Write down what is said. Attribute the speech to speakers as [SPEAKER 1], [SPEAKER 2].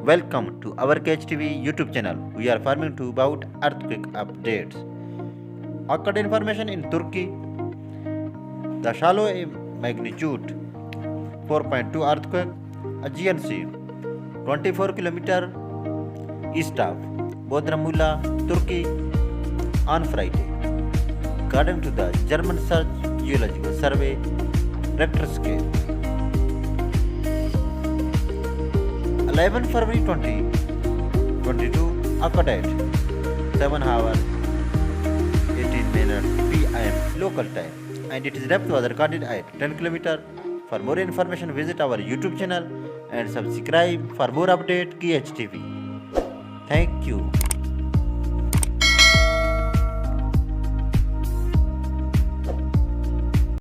[SPEAKER 1] Welcome to our ggest YouTube channel. We are farming to about earthquake updates. Occurred information in Turkey. The shallow magnitude 4.2 earthquake, GNC 24 km east of Bodrum Muğla Turkey on Friday. According to the German Geological Survey Richter scale. 11 February 2022 occurred at 7 hours 18 minutes PM local time, and its depth was recorded at 10 km. For more information, visit our YouTube channel and subscribe for more update GHTV. Thank you.